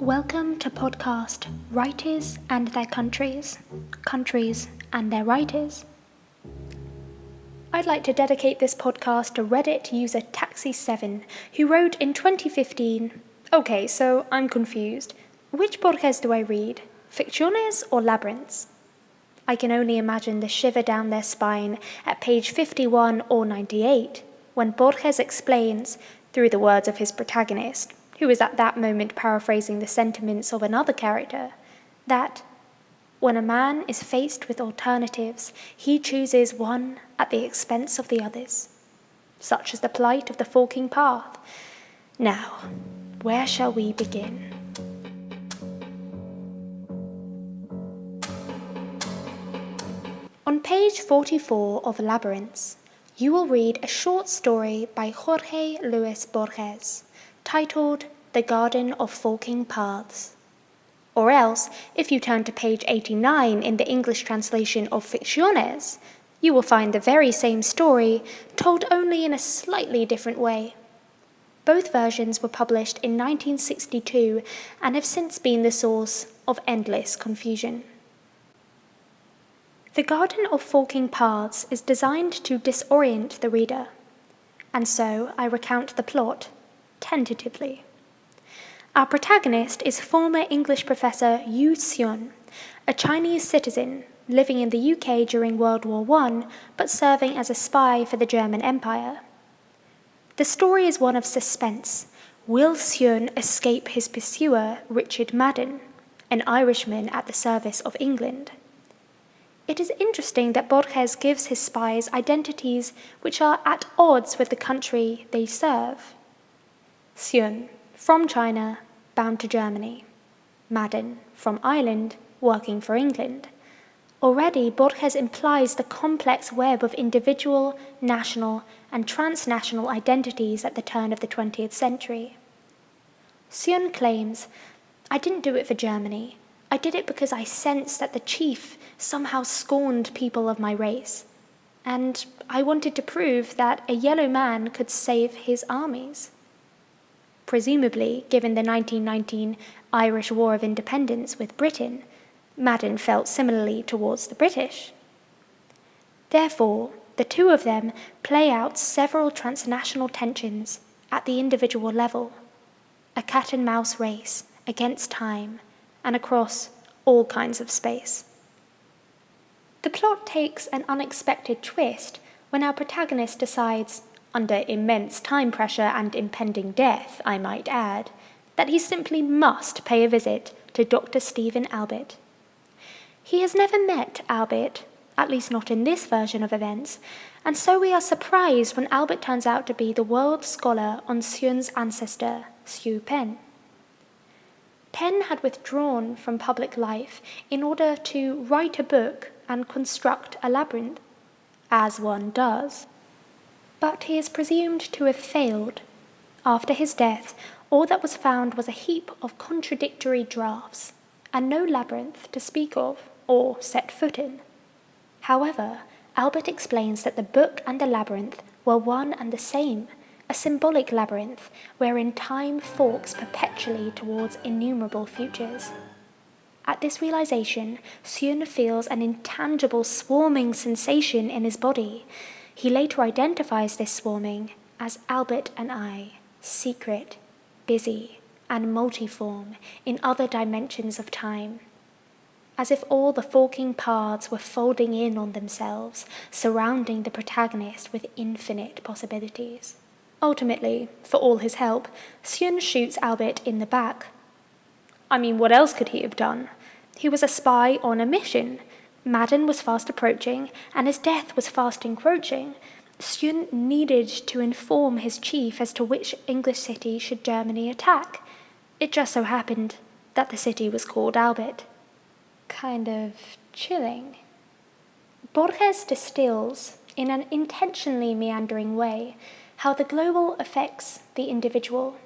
Welcome to podcast Writers and Their Countries, Countries and Their Writers. I'd like to dedicate this podcast to Reddit user Taxi7, who wrote in 2015, okay, so I'm confused. Which Borges do I read? Ficciones or Labyrinths? I can only imagine the shiver down their spine at page 51 or 98, when Borges explains, through the words of his protagonist, who is at that moment paraphrasing the sentiments of another character, that when a man is faced with alternatives, he chooses one at the expense of the others. Such is the plight of the forking path. Now, where shall we begin? On page 44 of Labyrinths, you will read a short story by Jorge Luis Borges, titled The Garden of Forking Paths. Or else, if you turn to page 89 in the English translation of Ficciones, you will find the very same story, told only in a slightly different way. Both versions were published in 1962 and have since been the source of endless confusion. The Garden of Forking Paths is designed to disorient the reader, and so I recount the plot, tentatively. Our protagonist is former English professor Yu Xiun, a Chinese citizen living in the UK during World War I, but serving as a spy for the German Empire. The story is one of suspense. Will Xiun escape his pursuer, Richard Madden, an Irishman at the service of England? It is interesting that Borges gives his spies identities which are at odds with the country they serve. Xiun, from China, bound to Germany. Madden, from Ireland, working for England. Already, Borges implies the complex web of individual, national, and transnational identities at the turn of the 20th century. Xiun claims, "I didn't do it for Germany. I did it because I sensed that the chief somehow scorned people of my race, and I wanted to prove that a yellow man could save his armies." Presumably, given the 1919 Irish War of Independence with Britain, Madden felt similarly towards the British. Therefore, the two of them play out several transnational tensions at the individual level, a cat-and-mouse race against time and across all kinds of space. The plot takes an unexpected twist when our protagonist decides, under immense time pressure and impending death, I might add, that he simply must pay a visit to Dr. Stephen Albert. He has never met Albert, at least not in this version of events, and so we are surprised when Albert turns out to be the world scholar on Xiun's ancestor, Xiu Pen. Pen had withdrawn from public life in order to write a book and construct a labyrinth, as one does. But he is presumed to have failed. After his death, all that was found was a heap of contradictory drafts, and no labyrinth to speak of or set foot in. However, Albert explains that the book and the labyrinth were one and the same, a symbolic labyrinth wherein time forks perpetually towards innumerable futures. At this realization, Xiun feels an intangible swarming sensation in his body. He later identifies this swarming as Albert and I, secret, busy, and multiform in other dimensions of time. As if all the forking paths were folding in on themselves, surrounding the protagonist with infinite possibilities. Ultimately, for all his help, Xiun shoots Albert in the back. I mean, what else could he have done? He was a spy on a mission. Madden was fast approaching, and his death was fast encroaching. Xiun needed to inform his chief as to which English city should Germany attack. It just so happened that the city was called Albert. Kind of chilling. Borges distills, in an intentionally meandering way, how the global affects the individual.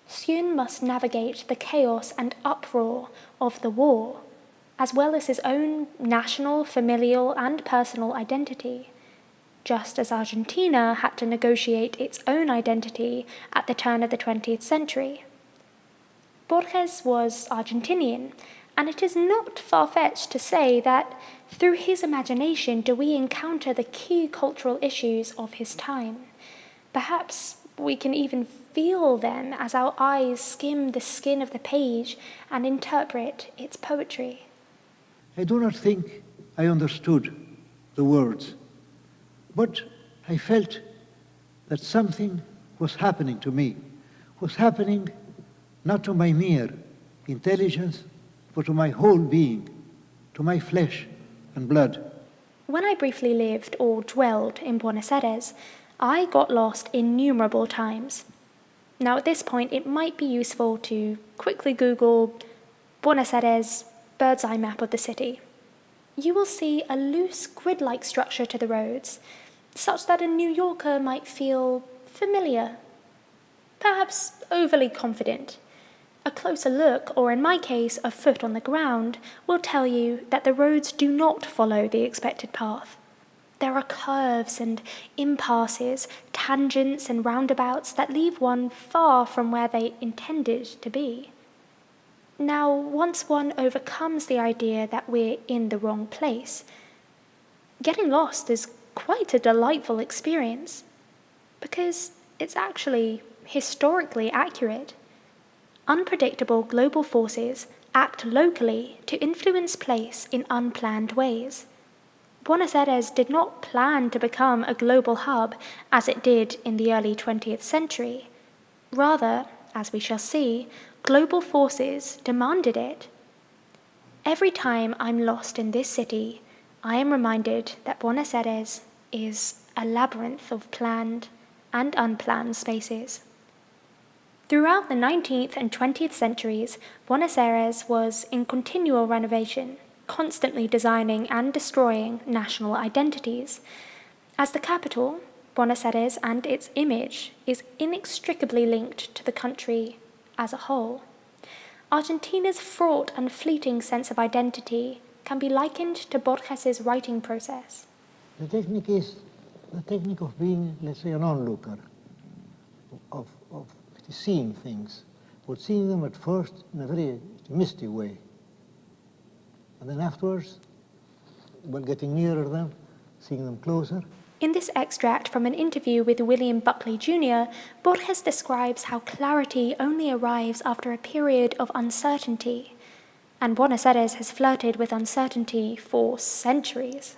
Xiun must navigate the chaos and uproar of the war, as well as his own national, familial, and personal identity, just as Argentina had to negotiate its own identity at the turn of the 20th century. Borges was Argentinian, and it is not far-fetched to say that through his imagination do we encounter the key cultural issues of his time. Perhaps we can even feel them as our eyes skim the skin of the page and interpret its poetry. I do not think I understood the words, but I felt that something was happening to me, was happening not to my mere intelligence, but to my whole being, to my flesh and blood. When I briefly lived or dwelled in Buenos Aires, I got lost innumerable times. Now at this point it might be useful to quickly Google Buenos Aires bird's eye map of the city. You will see a loose grid-like structure to the roads, such that a New Yorker might feel familiar, perhaps overly confident. A closer look, or in my case, a foot on the ground, will tell you that the roads do not follow the expected path. There are curves and impasses, tangents and roundabouts that leave one far from where they intended to be. Now, once one overcomes the idea that we're in the wrong place, getting lost is quite a delightful experience, because it's actually historically accurate. Unpredictable global forces act locally to influence place in unplanned ways. Buenos Aires did not plan to become a global hub as it did in the early 20th century. Rather, as we shall see, global forces demanded it. Every time I'm lost in this city, I am reminded that Buenos Aires is a labyrinth of planned and unplanned spaces. Throughout the 19th and 20th centuries, Buenos Aires was in continual renovation, constantly designing and destroying national identities. As the capital, Buenos Aires and its image is inextricably linked to the country as a whole. Argentina's fraught and fleeting sense of identity can be likened to Borges' writing process. The technique is the technique of being, let's say, an onlooker, of seeing things, but seeing them at first in a very misty way. And then afterwards, while getting nearer them, seeing them closer. In this extract from an interview with William Buckley Jr., Borges describes how clarity only arrives after a period of uncertainty, and Buenos Aires has flirted with uncertainty for centuries.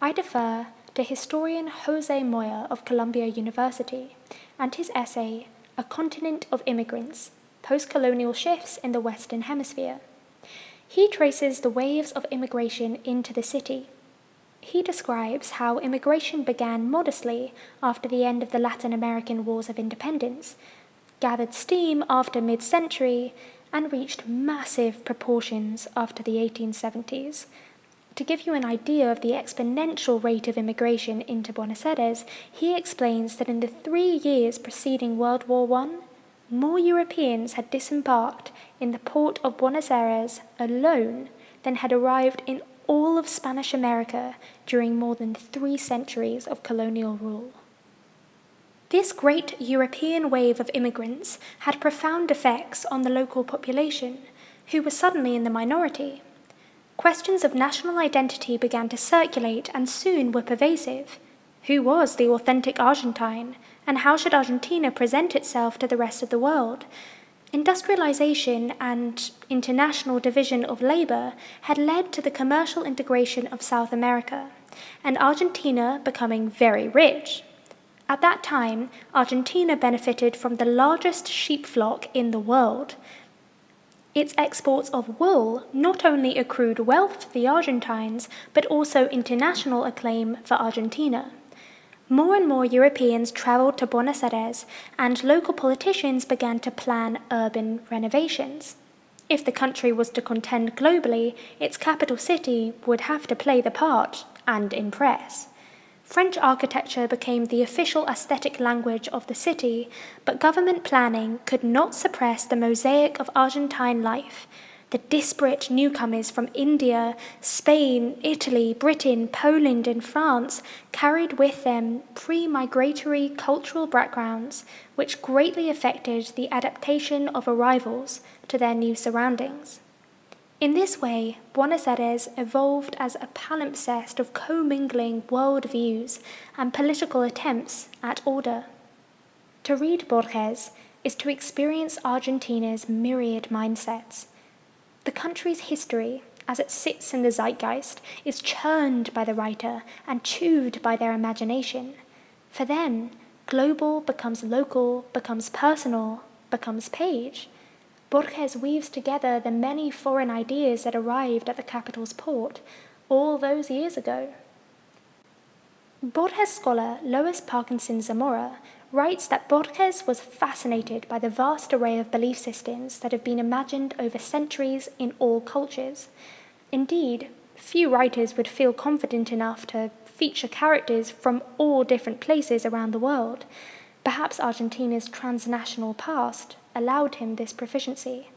I defer to historian José Moya of Columbia University and his essay, A Continent of Immigrants, Post-Colonial Shifts in the Western Hemisphere. He traces the waves of immigration into the city. He describes how immigration began modestly after the end of the Latin American Wars of Independence, gathered steam after mid-century, and reached massive proportions after the 1870s. To give you an idea of the exponential rate of immigration into Buenos Aires, he explains that in the 3 years preceding World War I, more Europeans had disembarked in the port of Buenos Aires alone than had arrived in all of Spanish America during more than 3 centuries of colonial rule. This great European wave of immigrants had profound effects on the local population, who were suddenly in the minority. Questions of national identity began to circulate and soon were pervasive. Who was the authentic Argentine, and how should Argentina present itself to the rest of the world? Industrialization and international division of labor had led to the commercial integration of South America, and Argentina becoming very rich. At that time, Argentina benefited from the largest sheep flock in the world. Its exports of wool not only accrued wealth for the Argentines, but also international acclaim for Argentina. More and more Europeans traveled to Buenos Aires, and local politicians began to plan urban renovations. If the country was to contend globally, its capital city would have to play the part and impress. French architecture became the official aesthetic language of the city, but government planning could not suppress the mosaic of Argentine life, The disparate newcomers from India, Spain, Italy, Britain, Poland, and France carried with them pre-migratory cultural backgrounds which greatly affected the adaptation of arrivals to their new surroundings. In this way, Buenos Aires evolved as a palimpsest of commingling world views and political attempts at order. To read Borges is to experience Argentina's myriad mindsets. The country's history, as it sits in the zeitgeist, is churned by the writer and chewed by their imagination. For them, global becomes local, becomes personal, becomes page. Borges weaves together the many foreign ideas that arrived at the capital's port all those years ago. Borges scholar Lois Parkinson Zamora writes that Borges was fascinated by the vast array of belief systems that have been imagined over centuries in all cultures. Indeed, few writers would feel confident enough to feature characters from all different places around the world. Perhaps Argentina's transnational past allowed him this proficiency.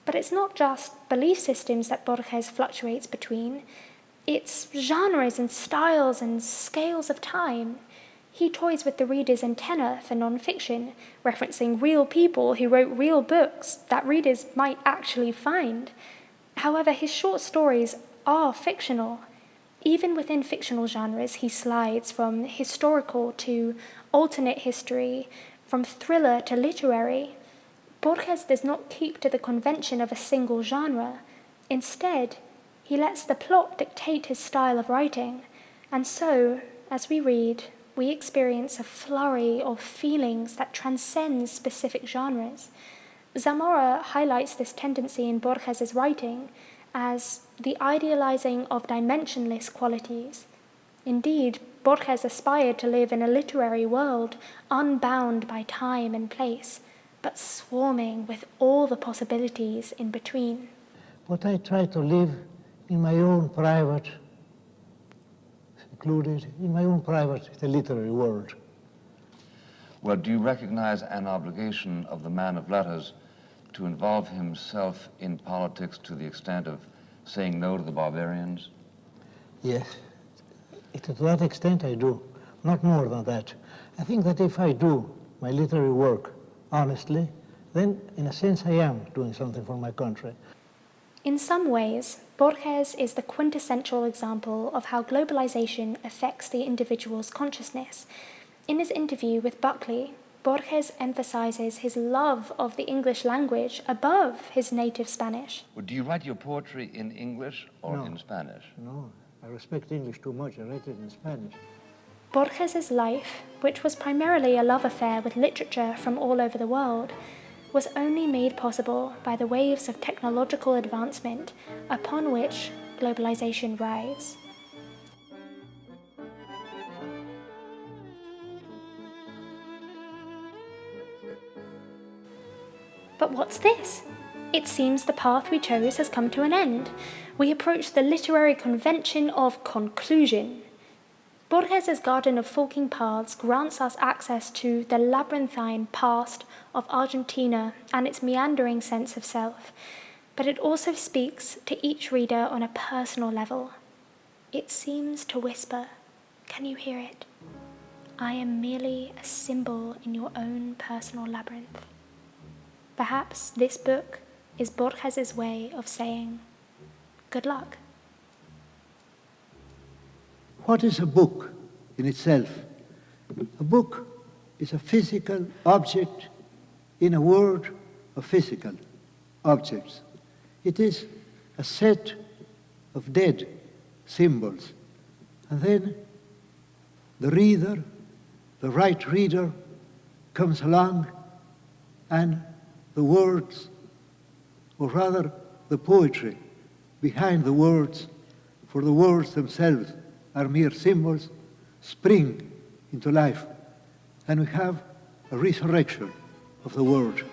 But it's not just belief systems that Borges fluctuates between. It's genres and styles and scales of time. He toys with the reader's antenna for non-fiction, referencing real people who wrote real books that readers might actually find. However, his short stories are fictional. Even within fictional genres, he slides from historical to alternate history, from thriller to literary. Borges does not keep to the convention of a single genre. Instead, he lets the plot dictate his style of writing, and so, as we read, we experience a flurry of feelings that transcends specific genres. Zamora highlights this tendency in Borges' writing as the idealizing of dimensionless qualities. Indeed, Borges aspired to live in a literary world unbound by time and place, but swarming with all the possibilities in between. But I try to live in my own private, secluded, in my own private literary world. Well, do you recognize an obligation of the man of letters to involve himself in politics to the extent of saying no to the barbarians? Yes, to that extent I do, not more than that. I think that if I do my literary work honestly, then in a sense I am doing something for my country. In some ways, Borges is the quintessential example of how globalization affects the individual's consciousness. In his interview with Buckley, Borges emphasizes his love of the English language above his native Spanish. Well, do you write your poetry in English or in Spanish? No, I respect English too much. I write it in Spanish. Borges' life, which was primarily a love affair with literature from all over the world, was only made possible by the waves of technological advancement upon which globalization rides. But what's this? It seems the path we chose has come to an end. We approach the literary convention of conclusion. Borges' Garden of Forking Paths grants us access to the labyrinthine past of Argentina and its meandering sense of self, but it also speaks to each reader on a personal level. It seems to whisper, can you hear it? I am merely a symbol in your own personal labyrinth. Perhaps this book is Borges' way of saying, good luck. What is a book in itself? A book is a physical object in a world of physical objects. It is a set of dead symbols. And then the reader, the right reader, comes along and the words, or rather the poetry behind the words, for the words themselves are mere symbols, spring into life. And we have a resurrection of the word.